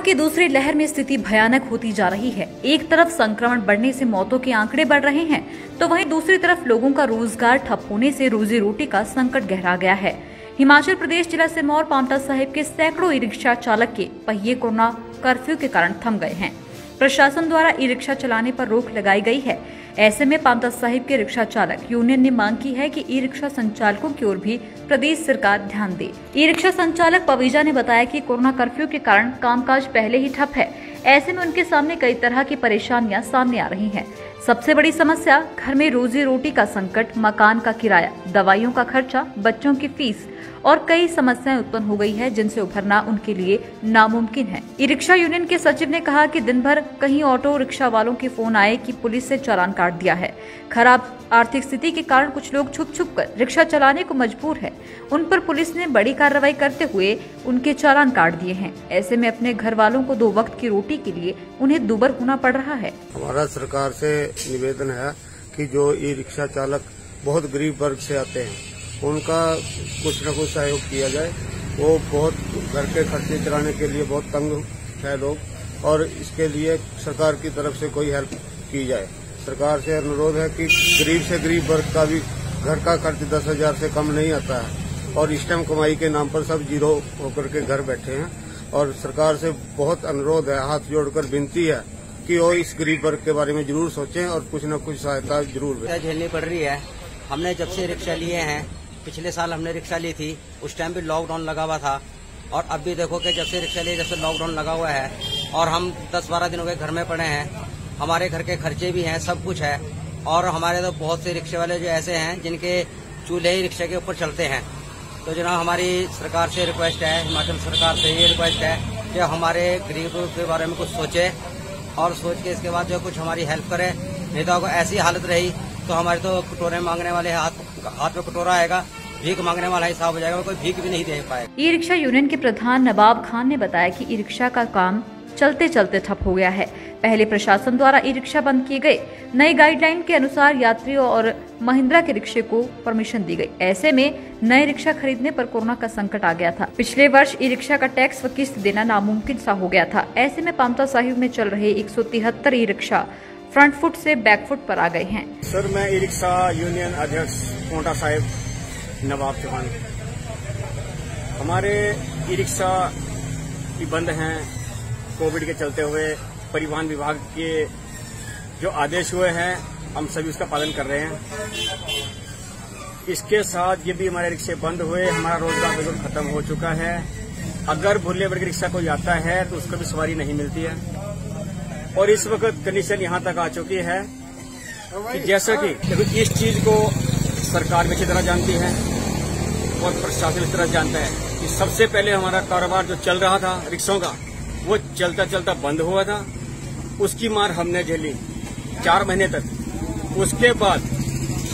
की दूसरी लहर में स्थिति भयानक होती जा रही है। एक तरफ संक्रमण बढ़ने से मौतों के आंकड़े बढ़ रहे हैं, तो वहीं दूसरी तरफ लोगों का रोजगार ठप होने से रोजी रोटी का संकट गहरा गया है। हिमाचल प्रदेश जिला सिरमौर पांवटा साहिब के सैकड़ों ई रिक्शा चालक के पहिए कोरोना कर्फ्यू के कारण थम गए हैं। प्रशासन द्वारा ई रिक्शा चलाने पर रोक लगाई गई है। ऐसे में पांवटा साहिब के रिक्शा चालक यूनियन ने मांग की है कि ई रिक्शा संचालकों की ओर भी प्रदेश सरकार ध्यान दे। ई रिक्शा संचालक पवीजा ने बताया कि कोरोना कर्फ्यू के कारण कामकाज पहले ही ठप है। ऐसे में उनके सामने कई तरह की परेशानियां सामने आ रही हैं। सबसे बड़ी समस्या घर में रोजी रोटी का संकट, मकान का किराया, दवाइयों का खर्चा, बच्चों की फीस और कई समस्याएं उत्पन्न हो गई है, जिनसे उभरना उनके लिए नामुमकिन है। ई रिक्शा यूनियन के सचिव ने कहा कि दिन भर कहीं ऑटो रिक्शा वालों के फोन आए कि पुलिस से चालान काट दिया है। खराब आर्थिक स्थिति के कारण कुछ लोग छुप कर रिक्शा चलाने को मजबूर है। उन पर पुलिस ने बड़ी कार्रवाई करते हुए उनके चालान काट दिए हैं। ऐसे में अपने घर वालों को 2 वक्त की रोटी के लिए उन्हें दुबर होना पड़ रहा है। हमारा सरकार से निवेदन है कि जो ई रिक्शा चालक बहुत गरीब वर्ग से आते हैं, उनका कुछ न कुछ सहयोग किया जाए। वो बहुत घर के खर्चे चलाने के लिए बहुत तंग है लोग, और इसके लिए सरकार की तरफ से कोई हेल्प की जाए। सरकार से अनुरोध है कि गरीब से गरीब वर्ग का भी घर का खर्च 10,000 से कम नहीं आता है, और इस टाइम कमाई के नाम पर सब जीरो होकर के घर बैठे हैं। और सरकार से बहुत अनुरोध है, हाथ जोड़कर विनती है कि वो इस गरीब वर्ग के बारे में जरूर सोचें और कुछ न कुछ सहायता जरूर दें। झेलनी पड़ रही है। हमने जब से रिक्शा लिए हैं, पिछले साल हमने रिक्शा ली थी, उस टाइम भी लॉकडाउन लगा हुआ था, और अब भी देखो कि जब से रिक्शा लिए जब से लॉकडाउन लगा हुआ है, और हम 10-12 दिनों के घर में पड़े हैं। हमारे घर के खर्चे भी हैं, सब कुछ है। और हमारे तो बहुत से रिक्शे वाले जो ऐसे हैं जिनके चूल्हे ही रिक्शे के ऊपर चलते हैं। तो जनाब हमारी सरकार से रिक्वेस्ट है, हिमाचल सरकार से ये रिक्वेस्ट है कि हमारे गरीबों के बारे में कुछ सोचे, और सोच के इसके बाद जो कुछ हमारी हेल्प करे। नहीं तो अगर ऐसी हालत रही तो हमारे तो कटोरे मांगने वाले हाथ में कटोरा आएगा, भीख मांगने वाला हिसाब हो जाएगा, कोई भीख भी नहीं दे पाएगा। ई रिक्शा यूनियन के प्रधान नवाब खान ने बताया कि ई रिक्शा का काम चलते चलते ठप हो गया है। पहले प्रशासन द्वारा ई रिक्शा बंद किए गए। नई गाइडलाइन के अनुसार यात्रियों और महिंद्रा के रिक्शे को परमिशन दी गई। ऐसे में नए रिक्शा खरीदने पर कोरोना का संकट आ गया था। पिछले वर्ष ई रिक्शा का टैक्स व किस्त देना नामुमकिन सा हो गया था। ऐसे में पांवटा साहिब में चल रहे 173 ई रिक्शा फ्रंट फुट से बैक फुट पर आ गए हैं। सर, मैं ई रिक्शा यूनियन अध्यक्ष पांवटा साहिब नवाब चौहान। हमारे ई रिक्शा भी बंद हैं कोविड के चलते हुए। परिवहन विभाग के जो आदेश हुए हैं, हम सभी उसका पालन कर रहे हैं। इसके साथ ये भी हमारे रिक्शे बंद हुए, हमारा रोजगार बिल्कुल खत्म हो चुका है। अगर भुल्ले वर्ग रिक्शा कोई आता है तो उसको भी सवारी नहीं मिलती है। और इस वक्त कंडीशन यहाँ तक आ चुकी है कि जैसा कि इस चीज को सरकार भी अच्छी तरह जानती है और प्रशासन इस तरह जानता है कि सबसे पहले हमारा कारोबार जो चल रहा था रिक्शों का, वो चलता चलता बंद हुआ था। उसकी मार हमने झेली 4 महीने तक। उसके बाद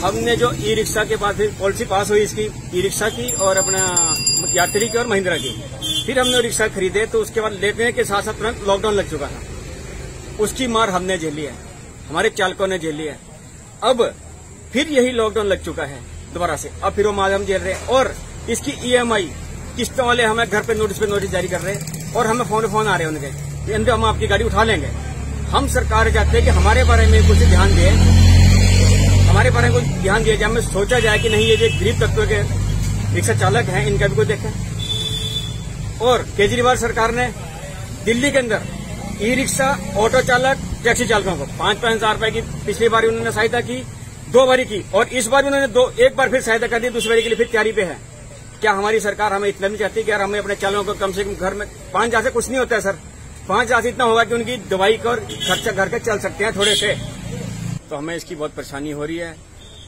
हमने जो ई रिक्शा के बाद फिर पॉलिसी पास हुई इसकी, ई रिक्शा की और अपना यात्री की और महिंद्रा की। फिर हमने रिक्शा खरीदे, तो उसके बाद लेने के साथ साथ तुरंत लॉकडाउन लग चुका था। उसकी मार हमने झेली है, हमारे चालकों ने झेली है। अब फिर यही लॉकडाउन लग चुका है दोबारा से, अब फिर वो मार हम झेल रहे हैं। और इसकी EMI किस्तों वाले हमें घर पे नोटिस जारी कर रहे हैं, और हमें फोन आ रहे हैं उनके, हम आपकी गाड़ी उठा लेंगे। हम सरकार चाहते हैं कि हमारे बारे में कुछ ध्यान दे, हमारे बारे में कुछ ध्यान दिया जाए। हमें सोचा जाए कि नहीं, ये जो गरीब तत्व के रिक्शा चालक हैं, इनका भी कोई देखें। और केजरीवाल सरकार ने दिल्ली के अंदर ई रिक्शा, ऑटो चालक, टैक्सी चालकों को 5-5 हजार रुपए की पिछली बार उन्होंने सहायता की, 2 बारी की, और इस बार उन्होंने एक बार फिर सहायता कर दी, दूसरी बारी के लिए फिर तैयारी पे है। क्या हमारी सरकार हमें इतना नहीं चाहती कि यार हमें अपने चालकों को कम से कम घर में 5 हजार से कुछ नहीं होता है सर, 5 हजार से इतना होगा कि उनकी दवाई का और खर्चा घर के चल सकते हैं थोड़े से। तो हमें इसकी बहुत परेशानी हो रही है।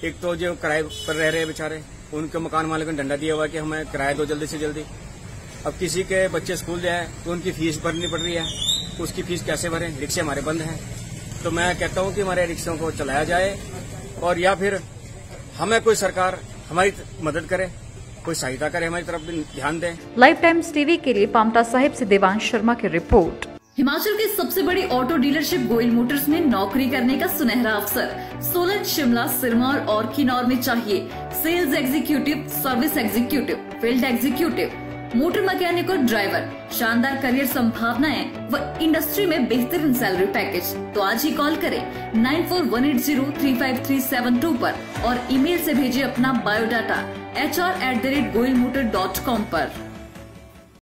एक तो जो किराए पर रह रहे हैं बेचारे, उनके मकान मालिक ने डंडा दिया हुआ कि हमें किराया दो जल्दी से जल्दी। अब किसी के बच्चे स्कूल जाए तो उनकी फीस भरनी पड़ रही है, उसकी फीस कैसे भरें? रिक्शे हमारे बंद हैं। तो मैं कहता हूं कि हमारे रिक्शों को चलाया जाए, और या फिर हमें कोई सरकार हमारी मदद करे, कोई सहायता करे, हमारी तरफ भी ध्यान दें। लाइफ टाइम्स टीवी के लिए पांवटा साहिब से देवांश शर्मा की रिपोर्ट। हिमाचल की सबसे बड़ी ऑटो डीलरशिप गोयल मोटर्स में नौकरी करने का सुनहरा अवसर सोलन, शिमला, सिरमौर और किन्नौर में चाहिए sales executive, service executive, field executive, motor mechanic और ड्राइवर, शानदार करियर संभावनाएं व इंडस्ट्री में बेहतरीन सैलरी पैकेज। तो आज ही कॉल करें 9418035372 पर और ईमेल से भेजिए अपना बायोडाटा hr@goilmotor.com पर।